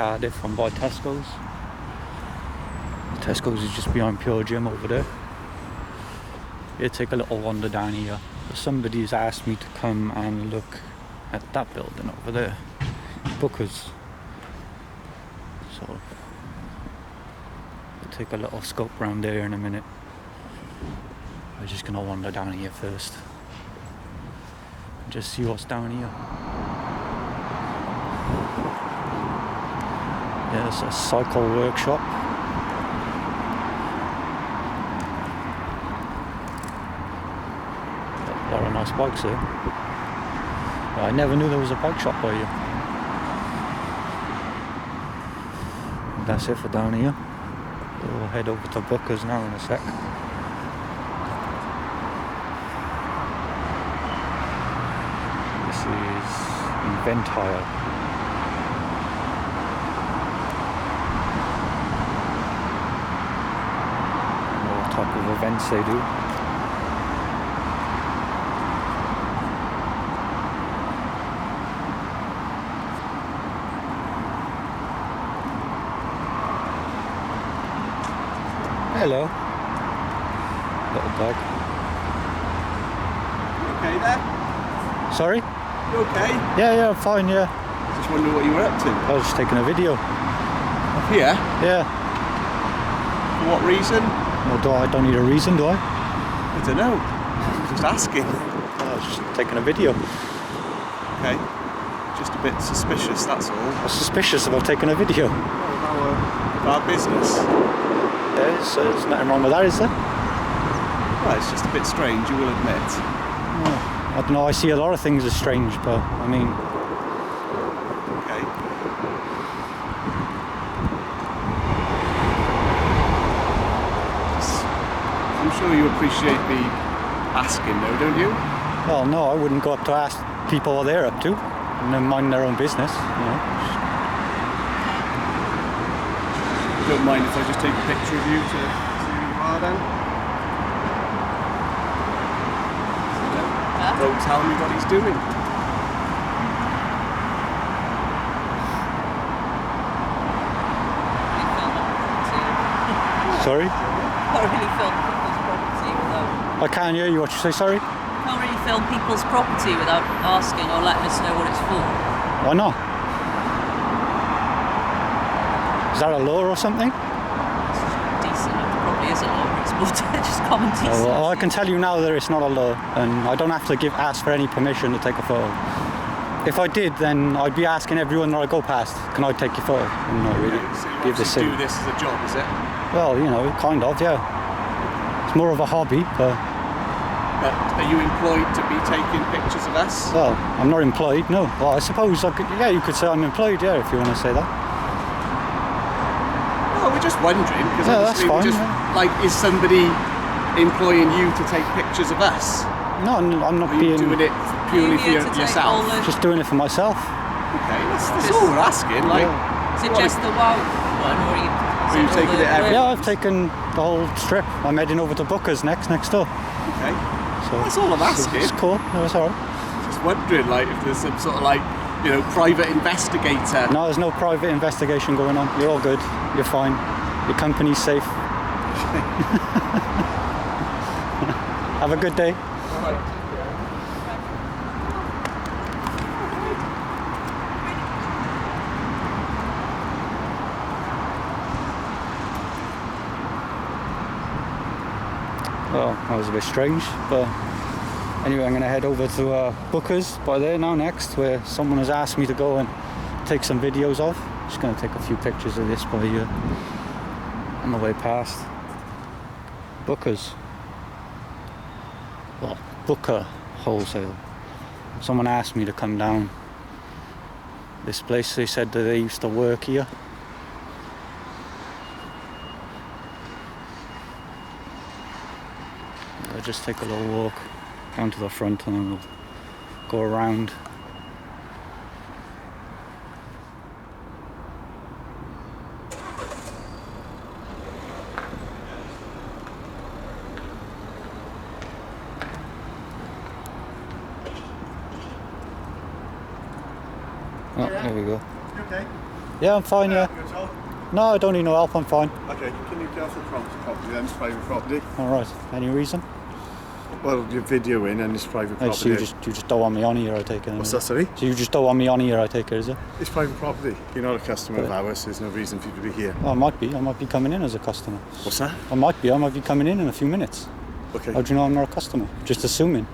Cardiff from by Tesco's. Tesco's is just behind Pure Gym over there. Yeah, take a little wander down here. Somebody's asked me to come and look at that building over there, Booker's. So we'll take a little scope round there in a minute. We're just gonna wander down here first. Just see what's down here. Yeah, it's a cycle workshop. A lot of nice bikes here. I never knew there was a bike shop by here. That's it for down here. We'll head over to Booker's now in a sec. This is Event Hire. What type of events they do. Hello. Little dog. You okay there? Sorry? You okay? Yeah, I'm fine, yeah. I just wondering what you were up to. I was just taking a video. Here? Yeah. For what reason? Well, I don't need a reason, do I? I don't know. I'm just asking. I was just taking a video. Okay. Just a bit suspicious, that's all. What's suspicious about taking a video? Of our business. Yeah, there's nothing wrong with that, is there? Well, it's just a bit strange, you will admit. I don't know, I see a lot of things as strange, but I mean... Okay. I'm sure you appreciate me asking though, don't you? Well, no, I wouldn't go up to ask people what they're up to, and then mind their own business, you know. You don't mind if I just take a picture of you to see who you are then? Don't tell me what he's doing. Sorry? Can't really film people's property without... I can't hear you, what you say, sorry? Can't really film people's property without asking or letting us know what it's for. Why not? Is that a law or something? Decent, it probably is a law, it's more just common decency. Oh, well, I can tell you now that it's not a law, and I don't have to ask for any permission to take a photo. If I did, then I'd be asking everyone that I go past, can I take your photo? And not really. So you obviously do this as a job, is it? Well, you know, kind of, yeah. It's more of a hobby, but... But are you employed to be taking pictures of us? Well, I'm not employed, no. Well, I suppose I could, yeah, you could say I'm employed, yeah, if you want to say that. Well, we're just wondering, because Yeah, that's fine, like, is somebody employing you to take pictures of us? No, I'm not Are you doing it purely for yourself? Just doing it for myself. Okay, that's all we're asking. Like, Is it just the WOW one, or are you... Are you taking it everywhere? Yeah, I've taken the whole strip. I'm heading over to Booker's next door. Okay. So That's all I'm asking. It's cool. No, it's alright. Just wondering, like, if there's some sort of, like, you know, private investigator. No, there's no private investigation going on. You're all good. You're fine. Your company's safe. Have a good day. Well, that was a bit strange, but anyway, I'm going to head over to Booker's by there now next, where someone has asked me to go and take some videos of. Just going to take a few pictures of this by here on the way past. Booker's. Well, Booker Wholesale. Someone asked me to come down this place. They said that they used to work here. I'll just take a little walk down to the front and then we'll go around. Oh, there we go. Okay. Yeah, I'm fine, yeah. You at all? No, I don't need no help, I'm fine. Okay, can you get off the property then? It's private property. Alright, any reason? Well, you're videoing and it's private Hey, property. so you just don't want me on here, I take it. What's that, sorry? So you just don't want me on here, I take it, is it? It's private property. You're not a customer of ours, there's no reason for you to be here. Oh, I might be coming in as a customer. What's that? I might be coming in a few minutes. Okay. How do you know I'm not a customer? Just assuming.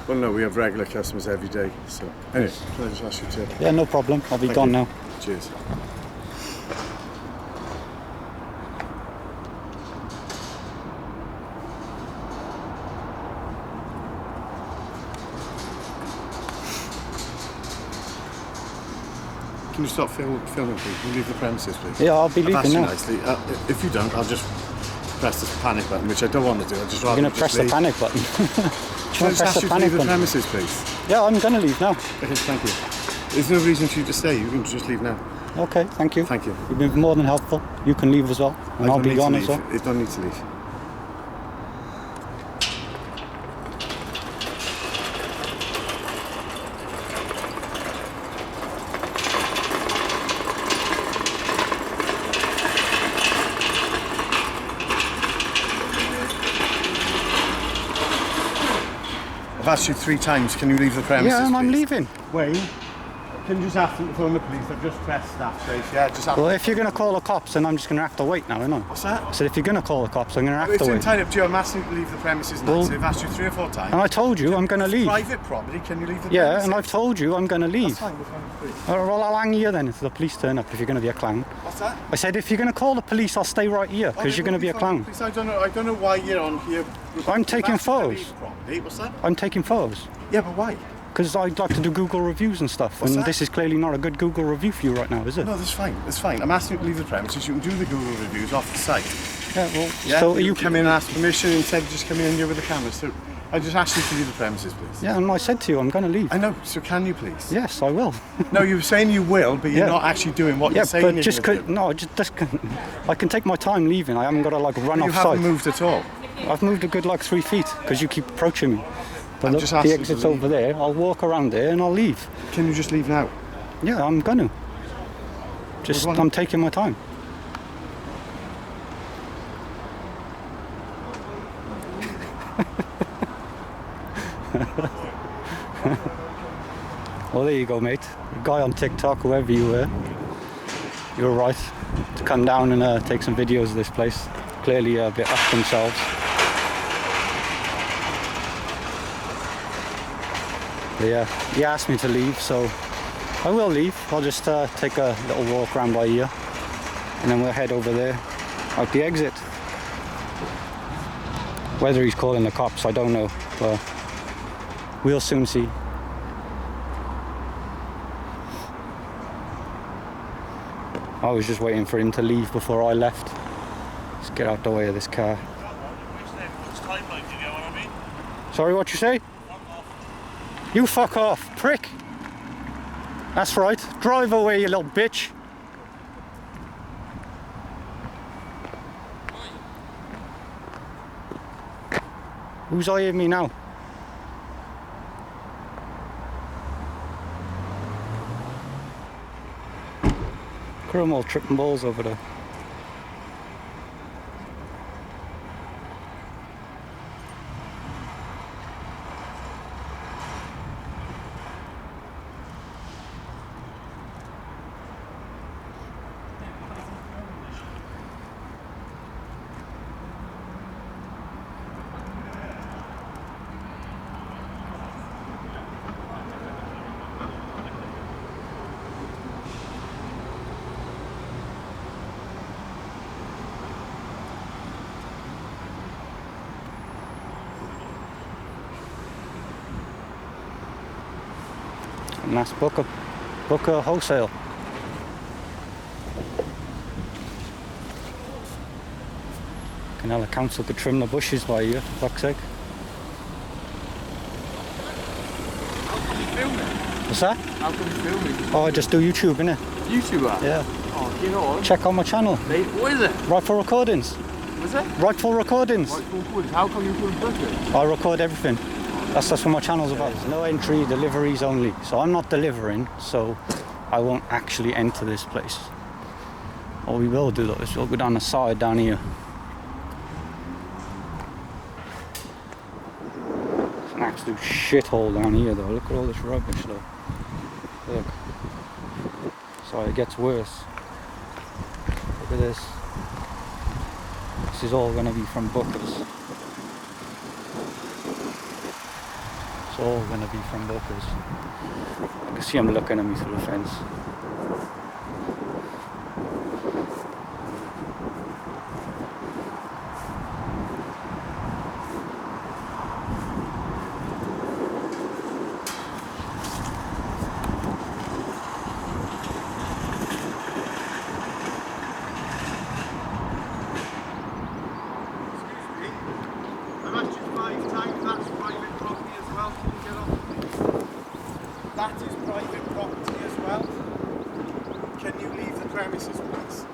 Well, no, we have regular customers every day, so... Anyway, can I just ask you to... Yeah, no problem, I'll be Thank gone you. now. Cheers. Can you stop filming, please? Can you leave the premises, please? Yeah, I'll be I've leaving asked you now. nicely. If you don't, I'll just press the panic button, which I don't want to do. I'd just You're rather going to press the panic button. Do you Can I want to just press ask the you to panic leave the button? premises, please? Yeah, I'm going to leave now. Okay, thank you. There's no reason for you to stay. You can just leave now. Okay, thank you. Thank you. You've been more than helpful. You can leave as well, and I'll be gone as well. You don't need to leave. I've asked you 3 times, can you leave the premises, Yeah, I'm please? leaving. Wayne, can you just ask them to phone the police? I've just pressed staff safe. Yeah, just ask Well, if you're going to call the cops, then I'm just going to have to wait now, I know. What's that? So if you're going to call the cops, I'm going to have It's to wait. entirely up to you. I'm asking you to leave the premises now. Well- So I've asked you 3 or 4 times. And I told you I'm going to leave. Private property, can you leave the Yeah, premises? and I've told you I'm going to leave. That's fine, we'll phone the police. Well, I'll hang here then if the police turn up, if you're going to be a clown. What's that? I said if you're going to call the police, I'll stay right here, because Okay, you're going to be a phone clown. the police. I don't know why you're on here. I'm taking I've asked you to photos. leave the property. What's that? I'm taking photos. Yeah, but why? Because I'd like to do Google reviews and stuff, What's and that? this is clearly not a good Google review for you right now, is it? No, that's fine. That's fine. I'm asking you to leave the premises. You can do the Google reviews off the site. Yeah, well, Yeah? so you come in and ask permission instead of just coming in here with the camera. So I just asked you to leave the premises, please. Yeah, and I said to you I'm going to leave. I know. So can you please? Yes, I will. No, you were saying you will, but you're Yeah. not actually doing what Yeah, you're saying but you're just gonna do. no, just I can take my time leaving. I haven't got to like run You off haven't site. moved at all. I've moved a good like 3 feet because you keep approaching me. But I'm look, just asking the you exit's to leave. over there. I'll walk around there and I'll leave. Can you just leave now? Yeah, I'm gonna. Just Well, go on. I'm taking my time. Well, there you go, mate. The guy on TikTok, whoever you were, you were right to come down and take some videos of this place. Clearly a bit up themselves. But yeah, he asked me to leave, so I will leave. I'll just take a little walk around by here, and then we'll head over there, out the exit. Whether he's calling the cops, I don't know, but we'll soon see. I was just waiting for him to leave before I left. Let's get out the way of this car. Sorry, what you say? You fuck off, prick. That's right. Drive away, you little bitch. Who's eyeing me now? Look at them all tripping balls over there. And that's Booker Wholesale. Canela Council could trim the bushes by you, for fuck's sake. How come you film it? What's that? How come you film it? Oh, I just do YouTube, innit? YouTuber? Yeah. Oh, you know what? Check out my channel. What is it? Rightful Recordings. Was it? Rightful Recordings. Right, cool. How come you couldn't book it? I record everything. That's what my channel's about. There's no entry, deliveries only. So I'm not delivering, so I won't actually enter this place. What we will do though is we'll go down the side down here. It's an absolute shithole down here though. Look at all this rubbish though. Look. Sorry, it gets worse. Look at this. This is all going to be from Booker's. It's all going to be from Booker's. I can see him looking at me through the fence. That is private property as well. Can you leave the premises, please?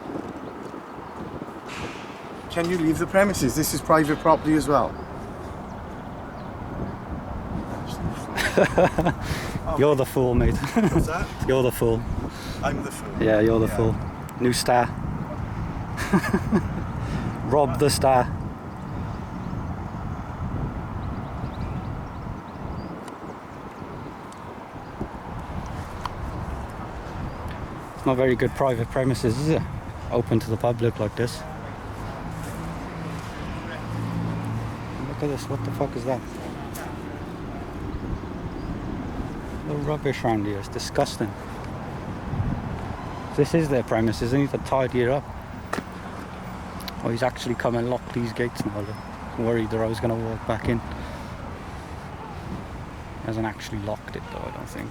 Can you leave the premises? This is private property as well. You're the fool, mate. What's that? You're the fool. I'm the fool. Yeah, you're the fool. New star. Rob the star. It's not very good private premises, is it? Open to the public like this. Look at this, what the fuck is that? No rubbish around here, it's disgusting. This is their premises, they need to tidy it up. Oh, he's actually come and locked these gates now. Look. I'm worried that I was going to walk back in. He hasn't actually locked it though, I don't think.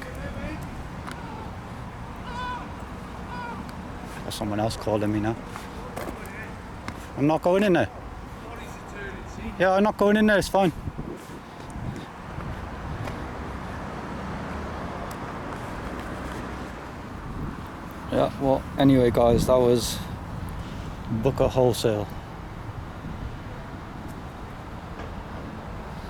Or someone else calling me now. I'm not going in there. Yeah, I'm not going in there, it's fine. Yeah, well, anyway guys, that was Booker Wholesale.